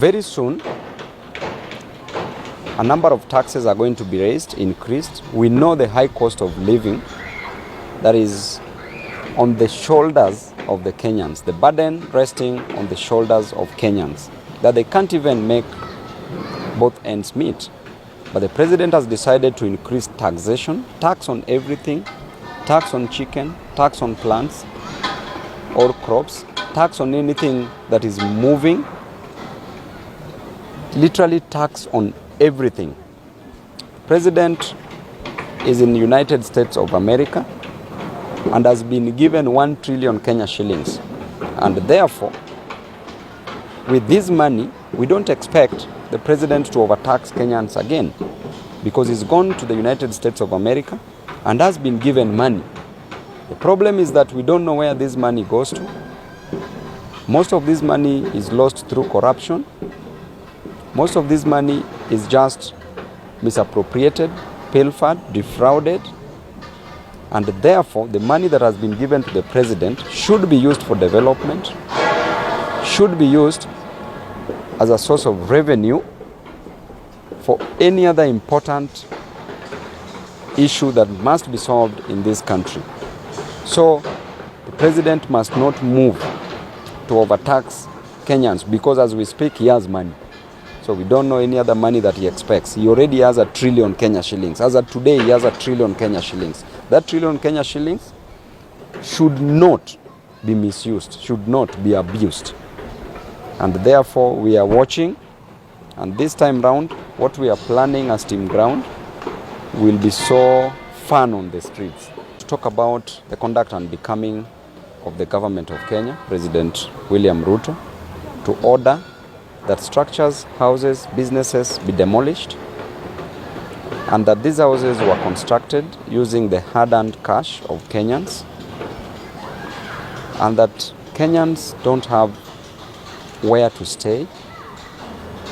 Very soon, a number of taxes are going to be raised, increased. We know the high cost of living that is on the shoulders of the Kenyans, the burden resting on the shoulders of Kenyans, that they can't even make both ends meet. But the president has decided to increase taxation, tax on everything, tax on chicken, tax on plants or crops, tax on anything that is moving, literally tax on everything. President is in the United States of America and has been given 1 trillion Kenya shillings. And therefore, with this money, we don't expect the president to overtax Kenyans again, because he's gone to the United States of America and has been given money. The problem is that we don't know where this money goes to. Most of this money is lost through corruption. Most of this money is just misappropriated, pilfered, defrauded. And therefore, the money that has been given to the president should be used for development, should be used as a source of revenue for any other important issue that must be solved in this country. So the president must not move to overtax Kenyans, because as we speak, he has money. So we don't know any other money that he expects. He already has 1 trillion Kenya shillings. As of today, he has 1 trillion Kenya shillings. That 1 trillion Kenya shillings should not be misused, should not be abused. And therefore, we are watching. And this time round, what we are planning as Team Ground will be so fun on the streets. To talk about the conduct and becoming of the government of Kenya, President William Ruto, to order that structures, houses, businesses be demolished, and that these houses were constructed using the hard-earned cash of Kenyans, and that Kenyans don't have where to stay.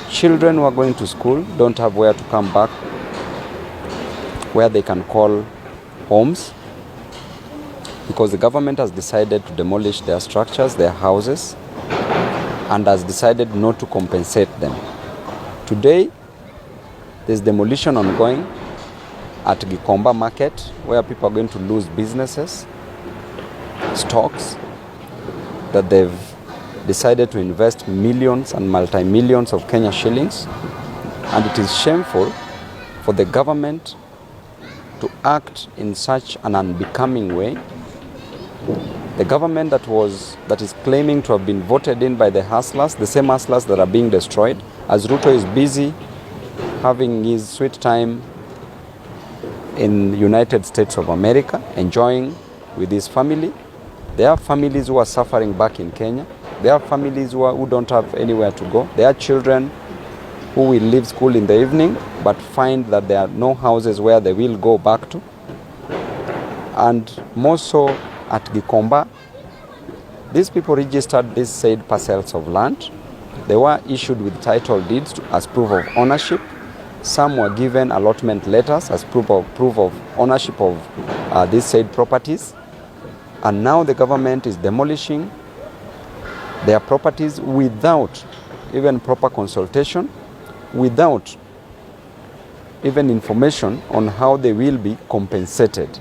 Children who are going to school don't have where to come back, where they can call homes, because the government has decided to demolish their structures, their houses, and has decided not to compensate them. Today, there's demolition ongoing at Gikomba Market, where people are going to lose businesses, stocks that they've decided to invest millions and multi-millions of Kenya shillings. And it is shameful for the government to act in such an unbecoming way. The government that is claiming to have been voted in by the hustlers, the same hustlers that are being destroyed, as Ruto is busy having his sweet time in the United States of America, enjoying with his family. There are families who are suffering back in Kenya. There are families who don't have anywhere to go. There are children who will leave school in the evening but find that there are no houses where they will go back to. And more so at Gikomba, these people registered these said parcels of land. They were issued with title deeds as proof of ownership. Some were given allotment letters as proof of ownership of these said properties. And now the government is demolishing their properties without even proper consultation, without even information on how they will be compensated.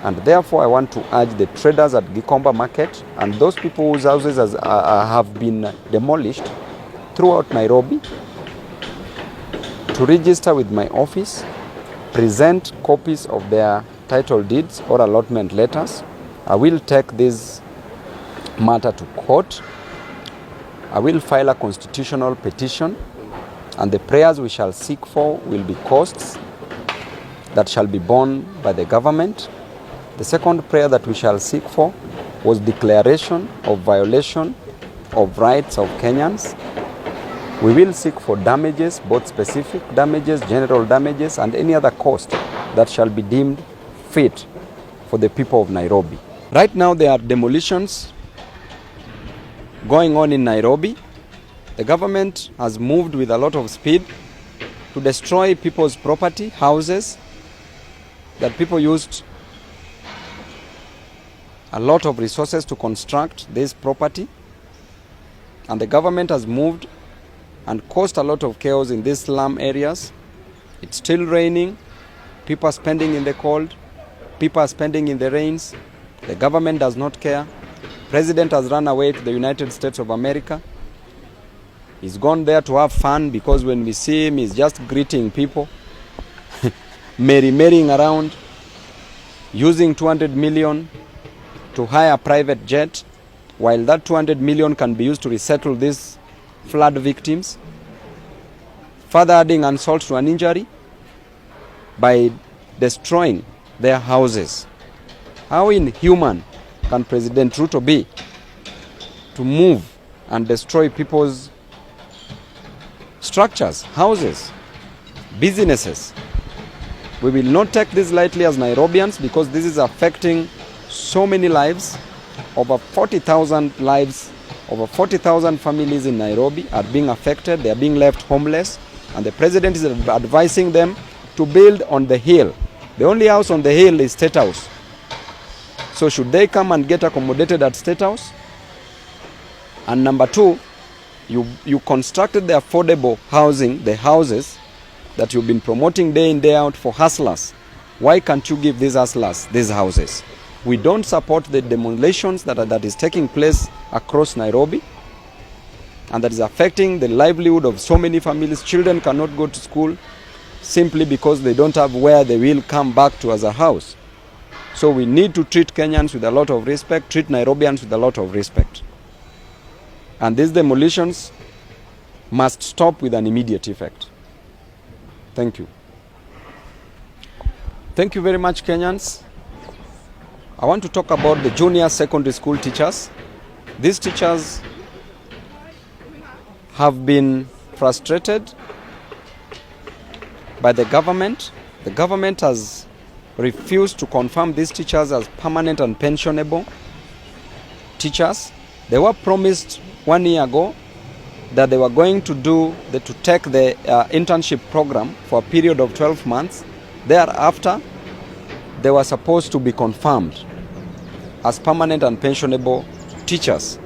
And therefore, I want to urge the traders at Gikomba Market and those people whose houses have been demolished throughout Nairobi to register with my office, present copies of their title deeds or allotment letters. I will take this matter to court. I will file a constitutional petition, and the prayers we shall seek for will be costs that shall be borne by the government. The second prayer that we shall seek for was declaration of violation of rights of Kenyans. We will seek for damages, both specific damages, general damages, and any other cost that shall be deemed fit for the people of Nairobi. Right now, there are demolitions going on in Nairobi. The government has moved with a lot of speed to destroy people's property, houses that people used a lot of resources to construct this property. And the government has moved and caused a lot of chaos in these slum areas. It's still raining. People are spending in the cold. People are spending in the rains. The government does not care. President has run away to the United States of America. He's gone there to have fun, because when we see him, he's just greeting people, merrying around, using 200 million to hire a private jet, while that 200 million can be used to resettle these flood victims, further adding insult to an injury by destroying their houses. How inhuman can President Ruto be to move and destroy people's structures, houses, businesses? We will not take this lightly as Nairobians, because this is affecting so many lives. Over 40,000 lives, over 40,000 families in Nairobi are being affected. They are being left homeless, and the president is advising them to build on the hill. The only house on the hill is State House. So should they come and get accommodated at State House? And number two, you constructed the affordable housing, the houses that you've been promoting day in, day out for hustlers. Why can't you give these hustlers these houses? We don't support the demolitions that is taking place across Nairobi, and that is affecting the livelihood of so many families. Children cannot go to school simply because they don't have where they will come back to as a house. So we need to treat Kenyans with a lot of respect, treat Nairobians with a lot of respect. And these demolitions must stop with an immediate effect. Thank you. Thank you very much, Kenyans. I want to talk about the junior secondary school teachers. These teachers have been frustrated by the government. The government has refused to confirm these teachers as permanent and pensionable teachers. They were promised 1 year ago that they were going to take the internship program for a period of 12 months. Thereafter, they were supposed to be confirmed as permanent and pensionable teachers,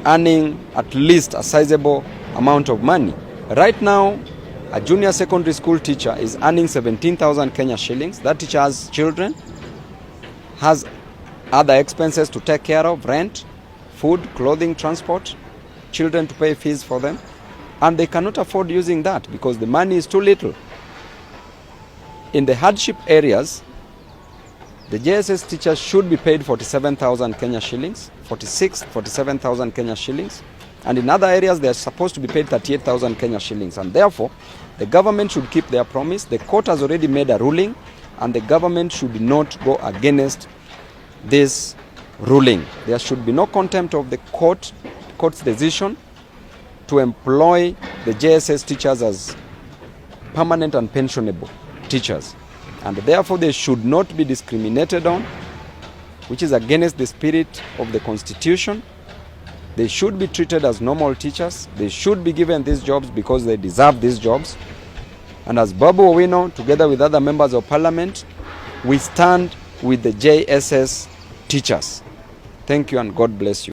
earning at least a sizable amount of money. Right now, a junior secondary school teacher is earning 17,000 Kenya shillings. That teacher has children, has other expenses to take care of, rent, food, clothing, transport, children to pay fees for them, and they cannot afford using that because the money is too little. In the hardship areas, the JSS teachers should be paid 47,000 Kenya shillings, 47,000 Kenya shillings, and in other areas they are supposed to be paid 38,000 Kenya shillings, and therefore the government should keep their promise. The court has already made a ruling, and the government should not go against this ruling. There should be no contempt of the court's decision to employ the JSS teachers as permanent and pensionable teachers, and therefore they should not be discriminated on, which is against the spirit of the Constitution. They should be treated as normal teachers. They should be given these jobs because they deserve these jobs. And as Babu Owino, together with other members of parliament, we stand with the JSS teachers. Thank you and God bless you.